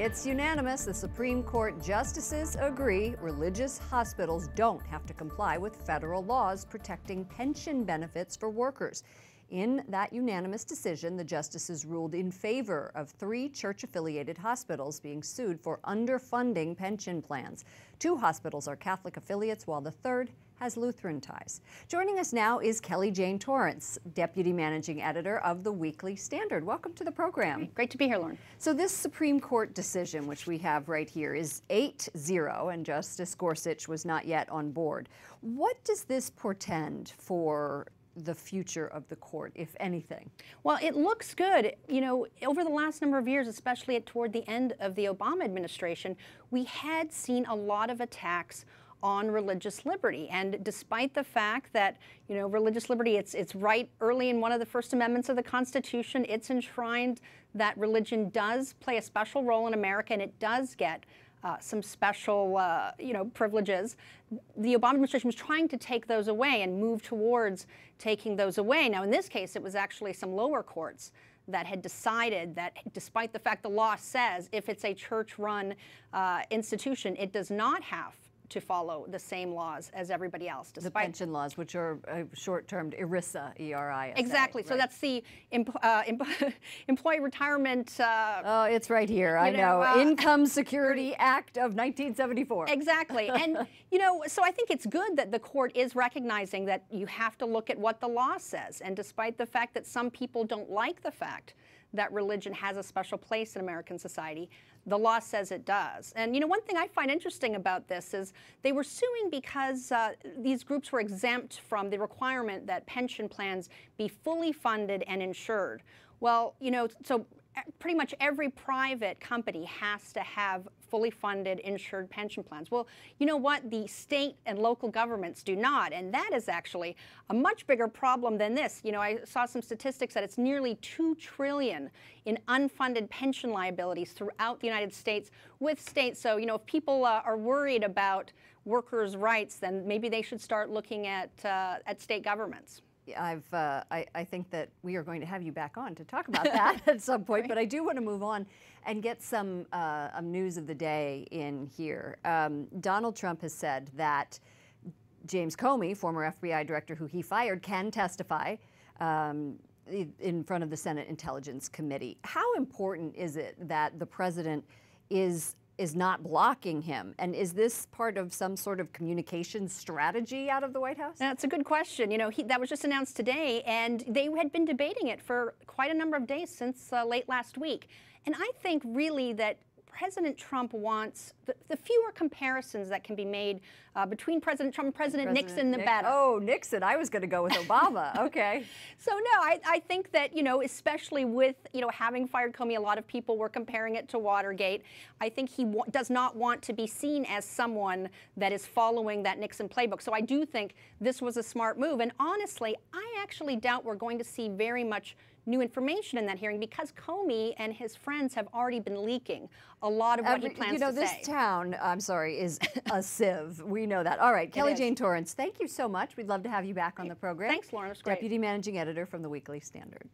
It's unanimous. The Supreme Court justices agree religious hospitals don't have to comply with federal laws protecting pension benefits for workers. In that unanimous decision, the justices ruled in favor of 3 church-affiliated hospitals being sued for underfunding pension plans. 2 hospitals are Catholic affiliates, while the third has Lutheran ties. Joining us now is Jane Torrance, Deputy Managing Editor of the Weekly Standard. Welcome to the program. Great to be here, Lauren. So this Supreme Court decision, which we have right here, is 8-0, and Justice Gorsuch was not yet on board. What does this portend for the future of the court, if anything? Well, it looks good. You know, over the last number of years, especially toward the end of the Obama administration, we had seen a lot of attacks on religious liberty. And despite the fact that, you know, religious liberty, it's right early in one of the first amendments of the Constitution, it's enshrined that religion does play a special role in America, and it does get some special, privileges. The Obama administration was trying to take those away and move towards taking those away. Now, in this case, it was actually some lower courts that had decided that, despite the fact the law says if it's a church-run institution, it does not have to follow the same laws as everybody else. The pension laws, which are short-termed ERISA, E-R-I-S-A. Exactly. Right. So that's the Employee Retirement... oh, it's right here. I know. Income Security Act of 1974. Exactly. And, so I think it's good that the court is recognizing that you have to look at what the law says. And despite the fact that some people don't like the fact that religion has a special place in American society, the law says it does. And one thing I find interesting about this is they were suing because these groups were exempt from the requirement that pension plans be fully funded and insured. Well, so pretty much every private company has to have fully funded, insured pension plans. Well, you know what? The state and local governments do not, and that is actually a much bigger problem than this. I saw some statistics that it's nearly $2 trillion in unfunded pension liabilities throughout the United States with states. So, if people are worried about workers' rights, then maybe they should start looking at state governments. I think that we are going to have you back on to talk about that at some point, but I do want to move on and get some news of the day in here. Donald Trump has said that James Comey, former FBI director who he fired, can testify in front of the Senate Intelligence Committee. How important is it that the president is not blocking him? And is this part of some sort of communication strategy out of the White House? That's a good question. That was just announced today, and they had been debating it for quite a number of days since late last week. And I think really that President Trump wants the fewer comparisons that can be made between President Trump and President Nixon, the better. Oh, Nixon. I was going to go with Obama. Okay. So, no, I think that, especially with, having fired Comey, a lot of people were comparing it to Watergate. I think he does not want to be seen as someone that is following that Nixon playbook. So I do think this was a smart move. And honestly, I actually doubt we're going to see very much new information in that hearing because Comey and his friends have already been leaking a lot of what he plans to say. This town, I'm sorry, is a sieve. We know that. All right, Jane Torrance, thank you so much. We'd love to have you back on the program. Thanks, Lauren. It was great. Deputy Managing Editor from the Weekly Standard.